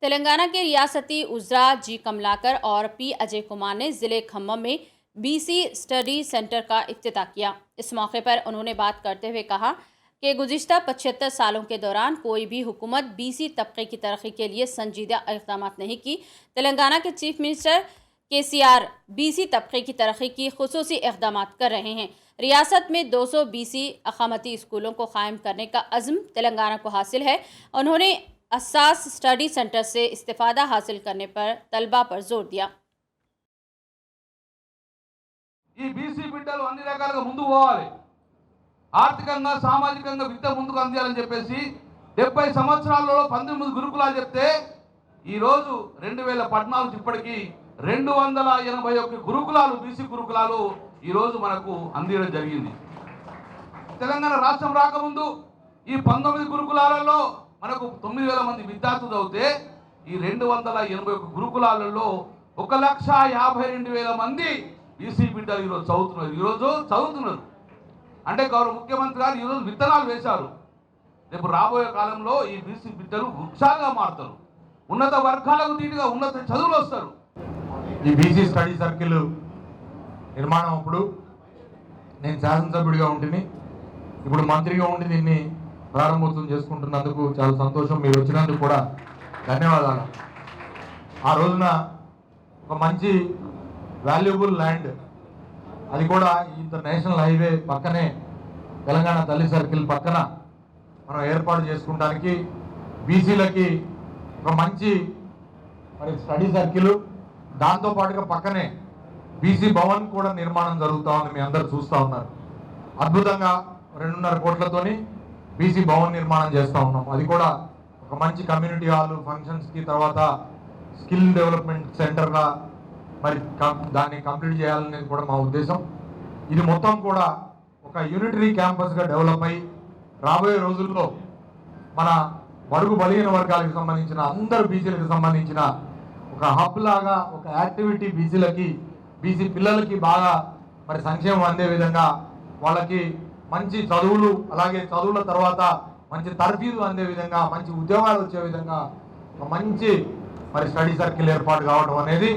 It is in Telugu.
तेलंगाना के रियासती उज़रा जी कमलाकर और पी अजय कुमार ने ज़िले खम्मम में बीसी स्टडी सेंटर का इफ्तिताह किया। इस मौके पर उन्होंने बात करते हुए कहा कि गुज़िश्ता 75 सालों के दौरान कोई भी हुकूमत बीसी तबके की तरक्की के लिए संजीदा इक़दाम नहीं की। तेलंगाना के चीफ मिनिस्टर केसीआर बीसी तबके की तरक्की की खुसूसी इक़दाम कर रहे हैं। रियासत में 200 बीसी अक़ामती स्कूलों को कायम करने का अज़्म तेलंगाना को हासिल है। उन्होंने असास स्टडी सेंटर से इस्तिफादा हासिल करने पर तलबा पर जोर दिया। ఈ బీసీ బిడ్డలు అన్ని రకాలుగా ముందుకు పోవాలి, ఆర్థికంగా సామాజికంగా విద్య ముందుకు అందించాలని చెప్పేసి 70 సంవత్సరాలలో 19 గురుకులాలు చెప్తే ఈ రోజు 2014 ఇప్పటికి 281 గురుకులాలు బీసీ గురుకులాలు ఈ రోజు మనకు అందించడం జరిగింది। తెలంగాణ రాష్ట్రం రాకముందు ఈ 19 గురుకులాలలో మనకు 9000 మంది విద్యార్థులు చదివితే ఈ 281 గురుకులాలలో 1,52,000 మంది బీసీ బిడ్డలు ఈరోజు చదువుతున్నారు। అంటే గౌరవ ముఖ్యమంత్రి గారు ఈరోజు విత్తనాలు వేశారు। రేపు రాబోయే కాలంలో ఈ బీసీ బిడ్డలు వృక్షాలుగా మారుతారు, ఉన్నత వర్గాలకు దీటుగా ఉన్నత చదువులు వస్తారు। ఈ బీసీ స్టడీ సర్కిల్ నిర్మాణం అప్పుడు నేను శాసనసభ్యుడిగా ఉంటుంది, ఇప్పుడు మంత్రిగా ఉండి దీన్ని ప్రారంభోత్సవం చేసుకుంటున్నందుకు చాలా సంతోషం। మీరు వచ్చినందుకు కూడా ధన్యవాదాలు। ఆ రోజున ఒక మంచి వాల్యుబుల్ ల్యాండ్, అది కూడా ఇంటర్నేషనల్ హైవే పక్కనే తెలంగాణ తల్లి సర్కిల్ పక్కన మనం ఏర్పాటు చేసుకోవడానికి బీసీలకి ఒక మంచి స్టడీ సర్కిల్, దాంతోపాటుగా పక్కనే బీసీ భవన్ కూడా నిర్మాణం జరుగుతూ ఉంది, మీ అందరు చూస్తూ ఉన్నారు। అద్భుతంగా 2.5 కోట్లతోని బీసీ భవన్ నిర్మాణం చేస్తూ ఉన్నాం। అది కూడా ఒక మంచి కమ్యూనిటీ హాల్, ఫంక్షన్స్కి, తర్వాత స్కిల్ డెవలప్మెంట్ సెంటర్గా మరి దాన్ని కంప్లీట్ చేయాలనేది కూడా మా ఉద్దేశం। ఇది మొత్తం కూడా ఒక యూనిటరీ క్యాంపస్గా డెవలప్ అయ్యి రాబోయే రోజుల్లో మన బడుగు బలహీన వర్గాలకు సంబంధించిన అందరు బీసీలకు సంబంధించిన ఒక హబ్ లాగా, ఒక యాక్టివిటీ బీసీలకి, బీసీ పిల్లలకి బాగా మరి సంక్షేమం అందే విధంగా, వాళ్ళకి మంచి చదువులు, అలాగే చదువుల తర్వాత మంచి తర్ఫీదు అందే విధంగా, మంచి ఉద్యోగాలు వచ్చే విధంగా ఒక మంచి మరి స్టడీ సర్కిల్ ఏర్పాటు కావడం అనేది